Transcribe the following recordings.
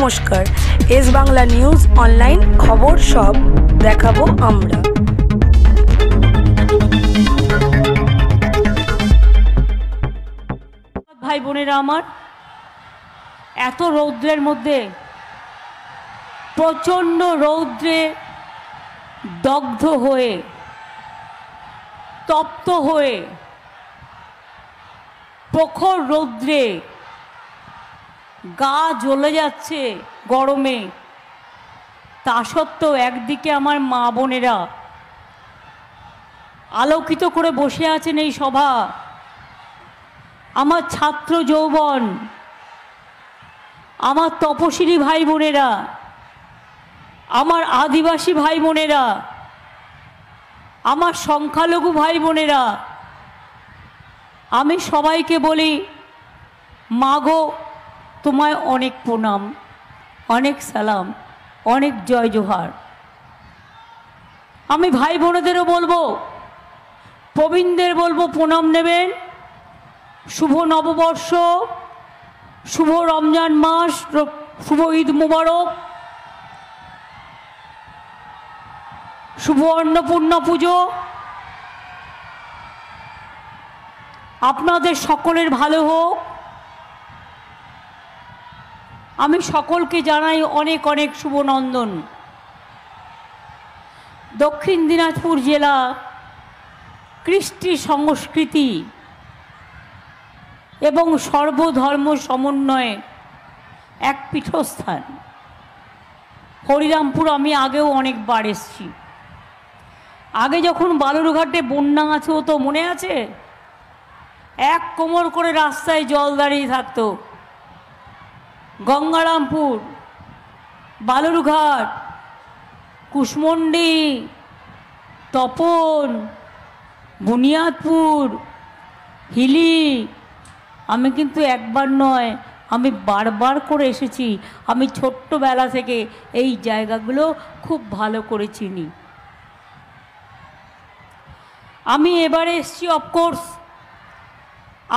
নমস্কার, S Bangla news online খবর সব দেখাবো আমরা। ভাই বোনেরা আমার, এত রৌদ্রের মধ্যে, প্রচণ্ড রৌদ্রে দগ্ধ হয়ে, তপ্ত হয়ে, প্রখর রৌদ্রে গা জ্বলে যাচ্ছে গরমে, তা সত্ত্বেও একদিকে আমার মা বোনেরা আলোকিত করে বসে আছেন এই সভা, আমার ছাত্র যৌবন, আমার তপশিলি ভাই বোনেরা, আমার আদিবাসী ভাই বোনেরা, আমার সংখ্যালঘু ভাই বোনেরা, আমি সবাইকে বলি, মাগো তোমায় অনেক প্রণাম, অনেক সালাম, অনেক জয় জোহার। আমি ভাই বোনেদেরও বলবো, প্রবীণদের বলবো প্রণাম নেবেন। শুভ নববর্ষ, শুভ রমজান মাস, শুভ ঈদ মুবারক, শুভ অন্নপূর্ণা পুজো। আপনাদের সকলের ভালো হোক। আমি সকলকে জানাই অনেক অনেক শুভনন্দন। দক্ষিণ দিনাজপুর জেলা কৃষ্টি সংস্কৃতি এবং সর্বধর্ম সমন্বয়ে এক পীঠস্থান। হরিরামপুর আমি আগেও অনেকবার এসেছি। আগে যখন বালুরঘাটে বন্যা হতো মনে আছে? এক কোমর করে রাস্তায় জল দাঁড়িয়ে থাকতো। গঙ্গারামপুর, বালুরঘাট, কুশমন্ডি, তপন, বুনিয়াদপুর, হিলি, আমি কিন্তু একবার নয়, আমি বারবার করে এসেছি। আমি ছোট্টবেলা থেকে এই জায়গাগুলো খুব ভালো করে চিনি। আমি এবারে এসেছি অফকোর্স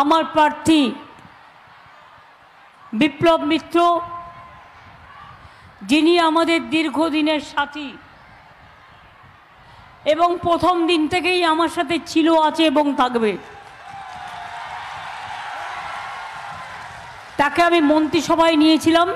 আমার প্রার্থী বিপ্লব মিত্র, যিনি আমাদের দীর্ঘদিনের সাথী এবং প্রথম দিন থেকেই আমার সাথে ছিল, আছে এবং থাকবে। তাকে আমি মন্ত্রিসভায় নিয়েছিলাম,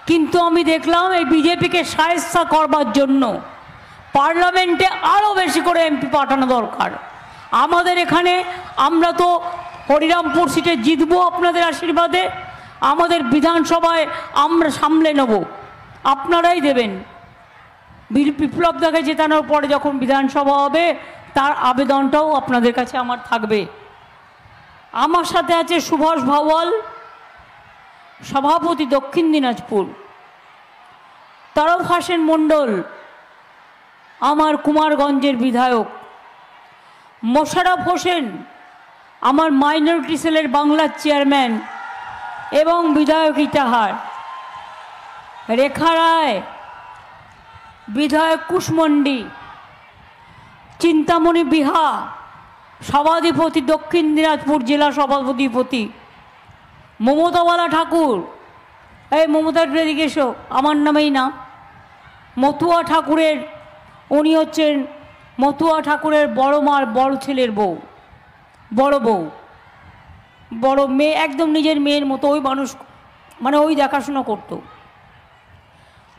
কিন্তু আমি দেখলাম এই বিজেপিকে সায়স্তা করবার জন্য পার্লামেন্টে আরও বেশি করে এমপি পাঠানো দরকার। আমাদের এখানে আমরা তো হরিরামপুর সিটে জিতবো আপনাদের আশীর্বাদে। আমাদের বিধানসভায় আমরা সামলে নেব, আপনারাই দেবেন। বিপ্লব দাকে জেতানোর পরে যখন বিধানসভা হবে, তার আবেদনটাও আপনাদের কাছে আমার থাকবে। আমার সাথে আছে সুভাষ ভাওয়াল, সভাপতি দক্ষিণ দিনাজপুর, তরফ হাসেন মণ্ডল, আমার কুমারগঞ্জের বিধায়ক, মোশাররফ হোসেন, আমার মাইনরিটি সেলের বাংলার চেয়ারম্যান এবং বিধায়ক ইটাহার, রেখা রায়, বিধায়ক কুশমন্ডি, চিন্তামণি বিহা, সভাধিপতি দক্ষিণ দিনাজপুর জেলা সভাধিপতি, মমতাওয়ালা ঠাকুর, এই মমতার এদিকে এসো, আমার নামেই না, মতুয়া ঠাকুরের, উনি হচ্ছেন মতুয়া ঠাকুরের বড় মার বড় ছেলের বউ, বড় বউ, বড় মেয়ে, একদম নিজের মেয়ের মতো ওই মানুষ, মানে ওই দেখাশোনা করত।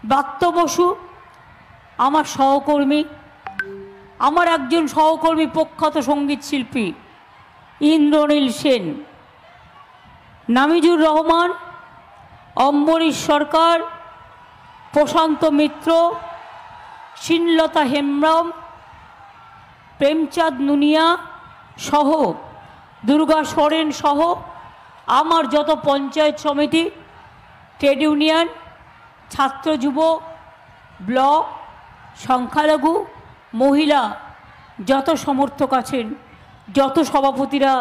ব্রাত্য বসু আমার সহকর্মী, আমার একজন সহকর্মী প্রখ্যাত সঙ্গীত শিল্পী ইন্দ্রনীল সেন, নামিজুর রহমান, অম্বরীশ সরকার, প্রশান্ত মিত্র, শ্রীলতা হেমব্রম, প্রেমচাঁদ নুনিয়া সহ, দুর্গা সোরেন সহ আমার যত পঞ্চায়েত সমিতি, ট্রেড ইউনিয়ন, ছাত্র যুব, ব্লক, সংখ্যালঘু, মহিলা যত সমর্থক আছেন, যত সভাপতিরা,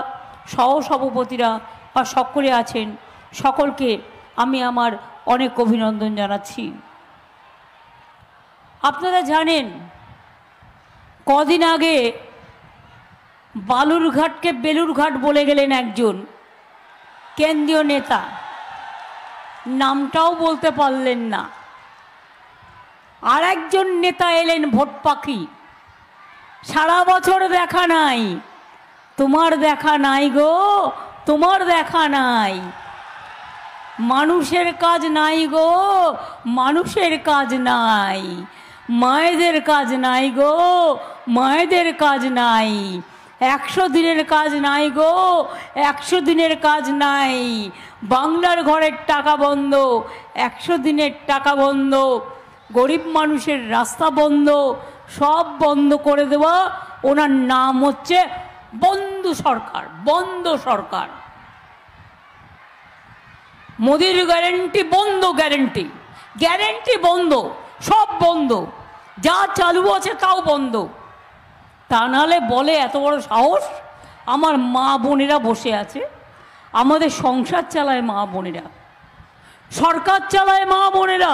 সহসভাপতিরা বা সকলে আছেন, সকলকে আমি আমার অনেক অভিনন্দন জানাচ্ছি। আপনারা জানেন কদিন আগে বালুরঘাটকে বেলুরঘাট বলে গেলেন একজন কেন্দ্রীয় নেতা। নামটাও বলতে পারলেন না। আর একজন নেতা এলেন ভোট পাখি, সারা বছর দেখা নাই, তোমার দেখা নাই গো, তোমার দেখা নাই। মানুষের কাজ নাই গো, মানুষের কাজ নাই। মায়েদের কাজ নাই গো, মায়েদের কাজ নাই। 100 দিনের কাজ নাই গো, 100 দিনের কাজ নাই। বাংলার ঘরের টাকা বন্ধ, 100 দিনের টাকা বন্ধ। গরিব মানুষের রাস্তা বন্ধ, সব বন্ধ করে দেওয়া। ওনার নাম হচ্ছে বন্ধ সরকার, বন্ধ সরকার। মোদির গ্যারেন্টি বন্ধ, গ্যারেন্টি গ্যারেন্টি বন্ধ, সব বন্ধ, যা চালু আছে তাও বন্ধ। তা নাহলে বলে এত বড় সাহস। আমার মা বোনেরা বসে আছে, আমাদের সংসার চালায় মা বোনেরা, সরকার চালায় মা বোনেরা,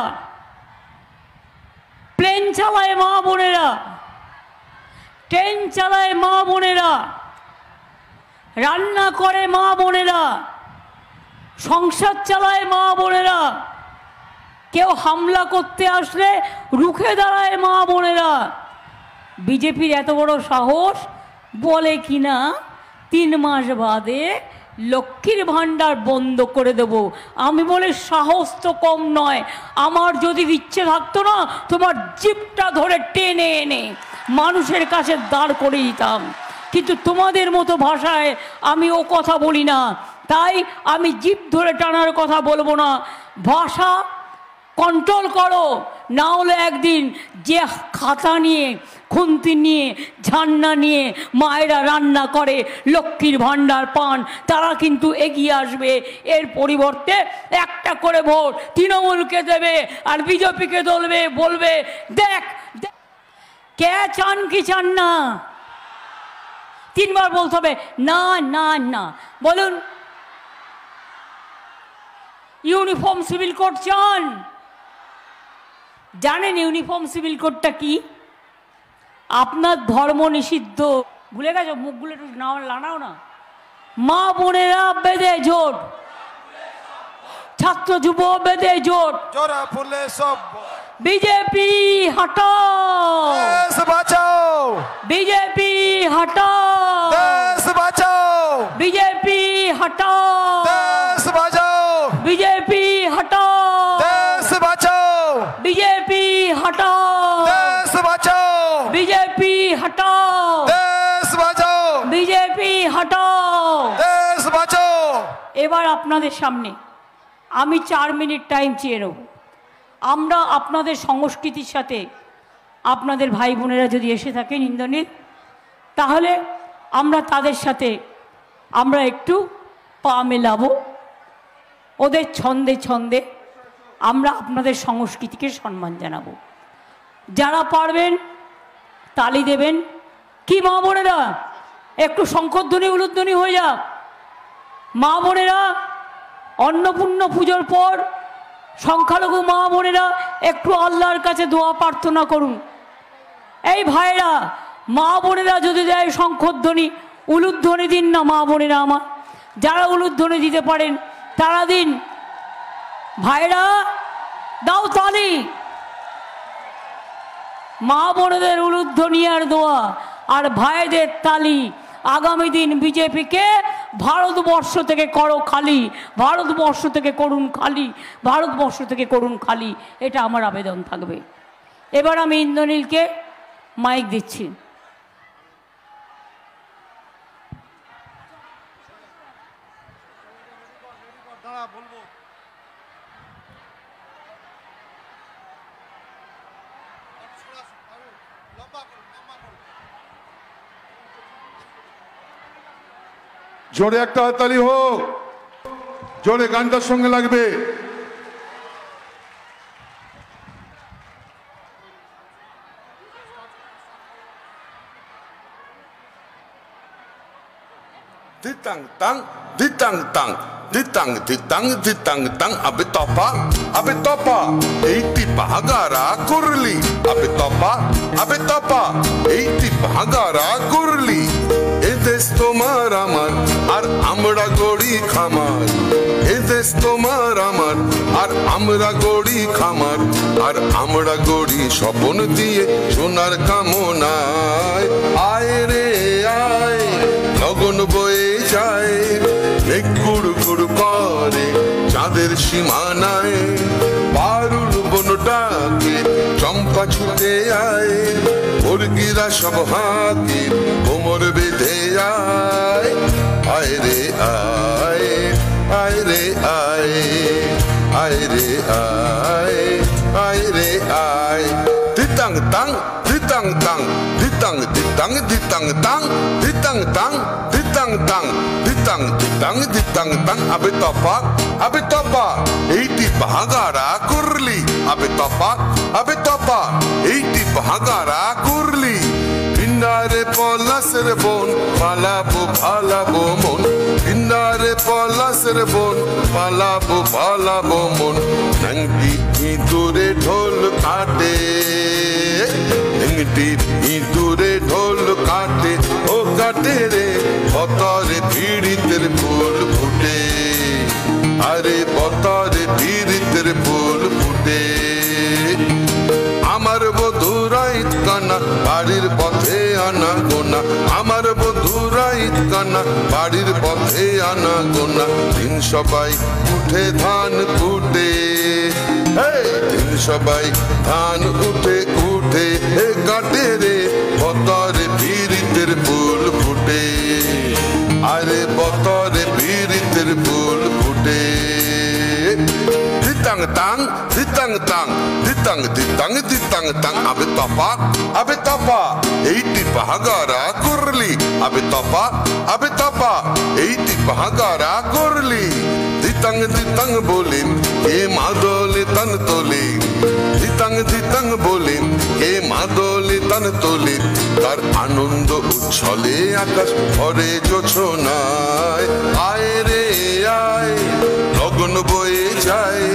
প্লেন চালায় মা বোনেরা, ট্রেন চালায় মা বোনেরা, রান্না করে মা বোনেরা, সংসার চালায় মা বোনেরা। কেউ হামলা করতে আসলে রুখে দাঁড়ায় মা বোনেরা। বিজেপির এত বড় সাহস, বলে কিনা 3 মাস বাদে লক্ষ্মীর ভাণ্ডার বন্ধ করে দেব। আমি বলে সাহস তো কম নয়। আমার যদি ইচ্ছে থাকতো না, তোমার জিপটা ধরে টেনে এনে মানুষের কাছে দাঁড় করে দিতাম, কিন্তু তোমাদের মতো ভাষায় আমি ও কথা বলি না, তাই আমি জিপ ধরে টানার কথা বলবো না। ভাষা কন্ট্রোল করো, না হলে একদিন যে খাতা নিয়ে, খুন্তি নিয়ে, ঝান্না নিয়ে মায়েরা রান্না করে, লক্ষ্মীর ভাণ্ডার পান, তারা কিন্তু এগিয়ে আসবে। এর পরিবর্তে একটা করে ভোট তৃণমূলকে দেবে আর বিজেপিকে দলবে, বলবে দেখ কে চান কি চান না। 3 বার বলতে হবে না না না। বলুন, ইউনিফর্ম সিভিল কোড চান? জানেন ইউনিফর্ম সিভিল কোডটা কি? আপনার ধর্ম নিষিদ্ধ, ভুলে গেছো? মুখগুলো একটু লানাও না। মা বোনেরা বেঁধে জোট, ছাত্র যুব বেঁধে জোট, বিজেপি হটাও, দেশ বাঁচাও, বিজেপি হটাও, দেশ বাঁচাও, বিজেপি হটাও, দেশ বাঁচাও, বিজেপি হটাও, দেশ বাঁচাও, বিজেপি হটাও, দেশ বাঁচাও, বিজেপি হটাও, দেশ বাঁচাও, বিজেপি হটাও। দেশ বাঁচাও। এবার আপনাদের সামনে আমি 4 মিনিট টাইম চেয়ে নেব। আমরা আপনাদের সংস্কৃতির সাথে, আপনাদের ভাই বোনেরা যদি এসে থাকেন ইন্দ্রনীল, তাহলে আমরা তাদের সাথে আমরা একটু পা মেলাবো। ওদের ছন্দে ছন্দে আমরা আপনাদের সংস্কৃতিকে সম্মান জানাবো। যারা পারবেন তালি দেবেন। কি মা বোনেরা, একটু শঙ্খধ্বনি উলুধ্বনি হয়ে যাক। মা বোনেরা, অন্নপূর্ণা পুজোর পর সংখ্যালঘু মা বোনেরা একটু আল্লাহর কাছে দোয়া প্রার্থনা করুন। এই ভাইরা, মা বোনেরা যদি দেয় শঙ্খধ্বনি, উলুধ্বনি দিন না মা বোনেরা আমার। যারা উলুধ্বনি দিতে পারেন তারা দিন। ভাইরা দাও তালি। মা বোনেদের উলুধ্বনি আর দোয়া, আর ভাইদের তালি। আগামী দিন বিজেপিকে ভারতবর্ষ থেকে করো খালি, ভারতবর্ষ থেকে করুন খালি, ভারতবর্ষ থেকে করুন খালি, এটা আমার আবেদন থাকবে। এবার আমি ইন্দ্রনীলকে মাইক দিচ্ছি। জোরে একটা হাততালি হোক, জোরে গানটার সঙ্গে লাগবে। Ditang tang, ditang tang, ditang ditang ditang tang. Abe topa, eiti pahagara kurli. Abe topa, eiti pahagara kurli. দেশ তোমার আমার আর আমরা গড়ি খামার এ দেশ তোমার আমার আর আমরা গড়ি খামার আর আমরা গড়ি স্বপন দিয়ে সোনার কামনায় আয় রে আয় লগন বয়ে যায় মেঘ গুড় গুড় করে চাঁদের সীমানায় পারুল বনটাকে চম্পা ছুটে আয় মুরগিরা সব হাঁকে কোমর বেঁধে আয় আয় রে আয় আয় রে আয় আয় রে আয় আয় রে আয় ditang tang ditang tang ditang ditang ditang tang ditang tang ditang tang ditang ditang ditang tang abe topa eiti bahagara kurli abe topa eiti bahagara kurli Pindare polasir bon palabo mon Pindare polasir bon palabo mon Nangti idure dhol kaate Nangti idure dhol kaate O kaate re botare piritir phul phute Are botare piritir phul phute আমার বধুরা ইতকানা বাড়ির পথে আনা গোনা আমার বধুরা ইতকানা বাড়ির পথে আনা গোনা দিন সবাই উঠে ধান কুটে দিন সবাই ধান উঠে উঠে কাটে রে বতরে পীড়িতের ফুল ফুটে আরে বতরে পীড়িতের ফুল ফুটে ditang tang ditang tang ditang ditang ditang tang abe topa eiti bahagara kurli abe topa eiti bahagara kurli ditang ditang bolim e madole tan tole ditang ditang bolim e madole tan tole তার আনন্দ উচ্ছলে আকাশ ভরে জোছনায় আয় রে আয় লগন বয়ে যায়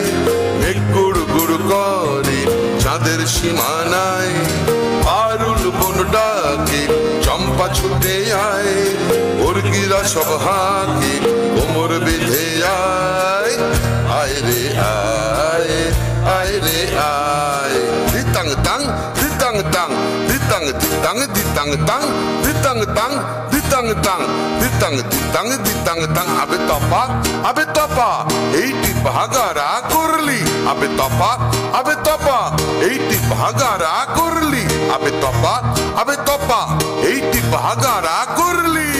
মেঘ গুড় গুড় করে চাঁদের সীমানায় পারুল বন ডাকে চম্পা ছুটে আয় মুরগিরা সব হাঁকে কোমর বেঁধে আয় আয় রে আয় আয় রে আয় ditang tang ditang tang ditang ditang ditang tang ditang tang ditang tang ditang ditang ditang tang abe topa eiti bahagara kurli abe topa eiti bahagara kurli abe topa eiti bahagara kurli